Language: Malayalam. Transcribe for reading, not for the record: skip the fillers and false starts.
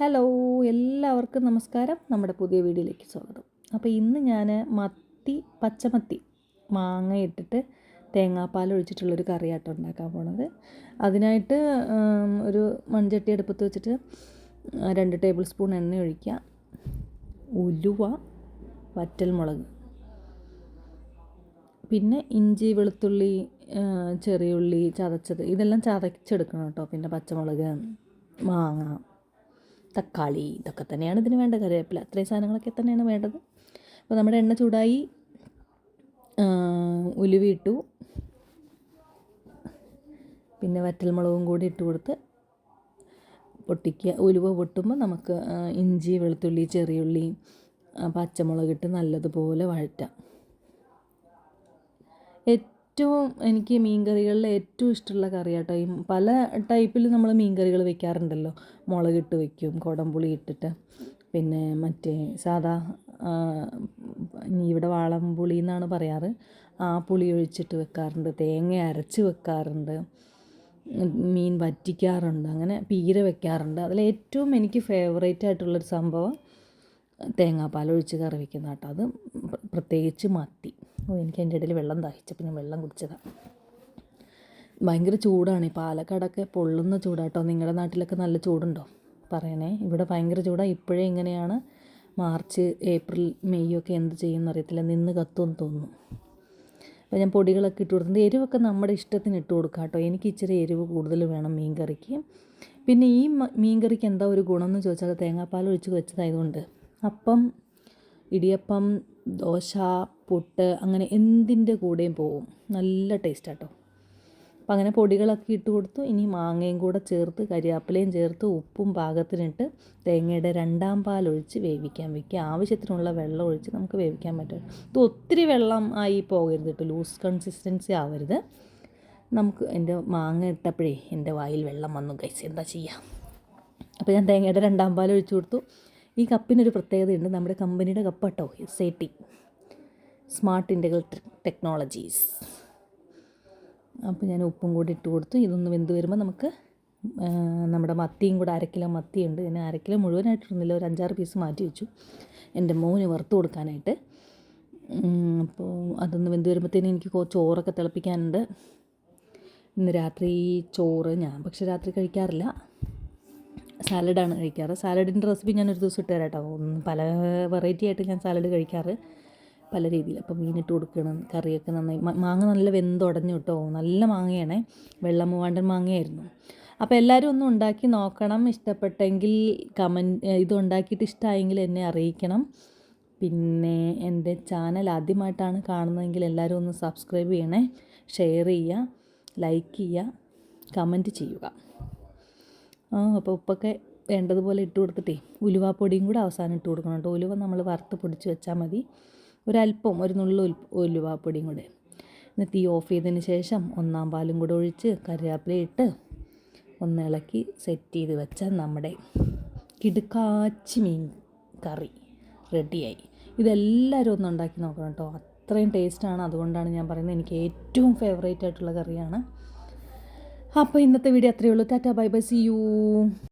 ഹലോ, എല്ലാവർക്കും നമസ്കാരം. നമ്മുടെ പുതിയ വീഡിയോയിലേക്ക് സ്വാഗതം. അപ്പോൾ ഇന്ന് ഞാൻ പച്ചമത്തി മാങ്ങ ഇട്ടിട്ട് തേങ്ങാപ്പാൽ ഒഴിച്ചിട്ടുള്ളൊരു കറിയാട്ടോ ഉണ്ടാക്കാൻ പോണത്. അതിനായിട്ട് ഒരു മൺചട്ടി അടുപ്പത്ത് വെച്ചിട്ട് 2 ടേബിൾ സ്പൂൺ എണ്ണ ഒഴിക്കുക, ഉലുവ, വറ്റൽമുളക്, പിന്നെ ഇഞ്ചി, വെളുത്തുള്ളി, ചെറിയുള്ളി ചതച്ചത്, ഇതെല്ലാം ചതച്ചെടുക്കണം കേട്ടോ. പിന്നെ പച്ചമുളക്, മാങ്ങ, തക്കാളി, ഇതൊക്കെ തന്നെയാണ് ഇതിന് വേണ്ട. കറിവേപ്പില, അത്രയും സാധനങ്ങളൊക്കെ തന്നെയാണ് വേണ്ടത്. അപ്പോൾ നമ്മുടെ എണ്ണ ചൂടായി, ഉലുവ ഇട്ടു, പിന്നെ വറ്റൽമുളകും കൂടി ഇട്ട് കൊടുത്ത് പൊട്ടിക്കുക. ഉലുവ പൊട്ടുമ്പോൾ നമുക്ക് ഇഞ്ചി, വെളുത്തുള്ളി, ചെറിയുള്ളി, പച്ചമുളക് ഇട്ട് നല്ലതുപോലെ വഴറ്റാം. ഏറ്റവും എനിക്ക് മീൻകറികളിൽ ഏറ്റവും ഇഷ്ടമുള്ള കറിയാട്ടോ. ഈ പല ടൈപ്പിൽ നമ്മൾ മീൻകറികൾ വെക്കാറുണ്ടല്ലോ. മുളകിട്ട് വെക്കും, കുടംപുളി ഇട്ടിട്ട്, പിന്നെ മറ്റേ സാദാ ഇവിടെ വാളംപുളി എന്നാണ് പറയാറ്, ആ പുളി ഒഴിച്ചിട്ട് വെക്കാറുണ്ട്, തേങ്ങ അരച്ച് വെക്കാറുണ്ട്, മീൻ വറ്റിക്കാറുണ്ട്, അങ്ങനെ പീര വെക്കാറുണ്ട്. അതിലേറ്റവും എനിക്ക് ഫേവറേറ്റ് ആയിട്ടുള്ളൊരു സംഭവം തേങ്ങാപ്പാൽ ഒഴിച്ച് കറി വയ്ക്കുന്ന കേട്ടോ. അത് പ്രത്യേകിച്ച് മത്തി. എനിക്ക് അതിൻ്റെ ഇടയിൽ വെള്ളം ദാഹിച്ചപ്പോൾ ഞാൻ വെള്ളം കുടിച്ചതാണ്. ഭയങ്കര ചൂടാണ്. ഈ പാലക്കാടൊക്കെ പൊള്ളുന്ന ചൂടാട്ടോ. നിങ്ങളുടെ നാട്ടിലൊക്കെ നല്ല ചൂടുണ്ടോ പറയണേ. ഇവിടെ ഭയങ്കര ചൂടാണ്. ഇപ്പോഴേ ഇങ്ങനെയാണ്. മാർച്ച്, ഏപ്രിൽ, മെയ് ഒക്കെ എന്ത് ചെയ്യുമെന്ന് അറിയത്തില്ല, നിന്ന് കത്തുമെന്ന് തോന്നുന്നു. അപ്പോൾ ഞാൻ പൊടികളൊക്കെ ഇട്ട് കൊടുക്കുന്നത്. എരിവൊക്കെ നമ്മുടെ ഇഷ്ടത്തിന് ഇട്ട് കൊടുക്കാം കേട്ടോ. എനിക്ക് ഇച്ചിരി എരിവ് കൂടുതൽ വേണം മീൻ കറിക്ക്. പിന്നെ ഈ മീൻ കറിക്ക് എന്താ ഒരു ഗുണം എന്ന് ചോദിച്ചാൽ, തേങ്ങാപ്പാൽ ഒഴിച്ച് വെച്ചതായതുകൊണ്ട് അപ്പം, ഇടിയപ്പം, ദോശ, പുട്ട്, അങ്ങനെ എന്തിൻ്റെ കൂടെയും പോവും. നല്ല ടേസ്റ്റ് കേട്ടോ. അപ്പം അങ്ങനെ പൊടികളൊക്കെ ഇട്ട് കൊടുത്തു. ഇനി മാങ്ങയും കൂടെ ചേർത്ത്, കരിവേപ്പിലയും ചേർത്ത്, ഉപ്പും പാകത്തിനിട്ട് തേങ്ങയുടെ 2ാം പാൽ ഒഴിച്ച് വേവിക്കാൻ വയ്ക്കുക. ആവശ്യത്തിനുള്ള വെള്ളം ഒഴിച്ച് നമുക്ക് വേവിക്കാൻ പറ്റും. ഇത് ഒത്തിരി വെള്ളം ആയി പോകരുത് കേട്ടോ, ലൂസ് കൺസിസ്റ്റൻസി ആവരുത്. നമുക്ക് എൻ്റെ മാങ്ങ ഇട്ടപ്പോഴേ എൻ്റെ വായിൽ വെള്ളം വന്നു ഗൈസ്, എന്താ ചെയ്യുക. അപ്പോൾ ഞാൻ തേങ്ങയുടെ 2ാം പാൽ ഒഴിച്ച് കൊടുത്തു. ഈ കപ്പിനൊരു പ്രത്യേകതയുണ്ട്. നമ്മുടെ കമ്പനിയുടെ കപ്പാട്ടോ, SAT, സ്മാർട്ട് ഇൻ്റഗ്രൽ ടെക്നോളജീസ്. അപ്പോൾ ഞാൻ ഉപ്പും കൂടി ഇട്ട് കൊടുത്തു. ഇതൊന്ന് വെന്ത് വരുമ്പോൾ നമുക്ക് നമ്മുടെ മത്തിയും കൂടെ 1/2 കിലോ മത്തിയുണ്ട്. ഞാൻ 1/2 കിലോ മുഴുവനായിട്ടിരുന്നില്ല, ഒരു 5-6 പീസ് മാറ്റി വെച്ചു എൻ്റെ മോന് വറുത്ത് കൊടുക്കാനായിട്ട്. അപ്പോൾ അതൊന്ന് വെന്ത് വരുമ്പോഴത്തേനും എനിക്ക് ചോറൊക്കെ തിളപ്പിക്കാനുണ്ട്. ഇന്ന് രാത്രി ചോറ് ഞാൻ പക്ഷേ രാത്രി കഴിക്കാറില്ല, സാലഡാണ് കഴിക്കാറ്. സാലഡിൻ്റെ റെസിപ്പി ഞാനൊരു ദിവസം ഇട്ട് തരാം കേട്ടോ. പല വെറൈറ്റി ആയിട്ട് ഞാൻ സാലഡ് കഴിക്കാറ്, പല രീതിയിൽ. അപ്പോൾ മീനിട്ട് കൊടുക്കണം, കറിയൊക്കെ നന്നായി. മാങ്ങ നല്ല വെന്തുടഞ്ഞു കേട്ടോ. നല്ല മാങ്ങയാണേ, വെള്ള മൂവാണ്ടൻ മാങ്ങയായിരുന്നു. അപ്പോൾ എല്ലാവരും ഒന്ന് ഉണ്ടാക്കി നോക്കണം. ഇഷ്ടപ്പെട്ടെങ്കിൽ ഇത് ഉണ്ടാക്കിയിട്ട് ഇഷ്ടമായെങ്കിൽ എന്നെ അറിയിക്കണം. പിന്നെ എൻ്റെ ചാനൽ ആദ്യമായിട്ടാണ് കാണുന്നതെങ്കിൽ എല്ലാവരും ഒന്ന് സബ്സ്ക്രൈബ് ചെയ്യണേ, ഷെയർ ചെയ്യുക, ലൈക്ക് ചെയ്യുക, കമൻറ്റ് ചെയ്യുക. അപ്പോൾ ഉപ്പൊക്കെ വേണ്ടതുപോലെ ഇട്ട് കൊടുത്തിട്ടേ ഉലുവാപ്പൊടിയും കൂടെ അവസാനം ഇട്ട് കൊടുക്കണം കേട്ടോ. ഉലുവ നമ്മൾ വറുത്ത് പൊടിച്ച് വെച്ചാൽ മതി. ഒരല്പം, ഒരു നുള്ളു ഉലുവാപ്പൊടിയും കൂടെ. എന്നിട്ട് തീ ഓഫ് ചെയ്തതിന് ശേഷം 1ാം പാലും കൂടെ ഒഴിച്ച് കറിവേപ്പില ഇട്ട് ഒന്ന് ഇളക്കി സെറ്റ് ചെയ്ത് വെച്ചാൽ നമ്മുടെ കിടുക്കാച്ചി മീൻ കറി റെഡിയായി. ഇതെല്ലാവരും ഒന്ന് ഉണ്ടാക്കി നോക്കണം കേട്ടോ. അത്രയും ടേസ്റ്റാണ്. അതുകൊണ്ടാണ് ഞാൻ പറയുന്നത്, എനിക്ക് ഏറ്റവും ഫേവറേറ്റ് ആയിട്ടുള്ള കറിയാണ്. അപ്പോൾ ഇന്നത്തെ വീഡിയോ അത്രയേ ഉള്ളൂ. Tata, bye bye, see U.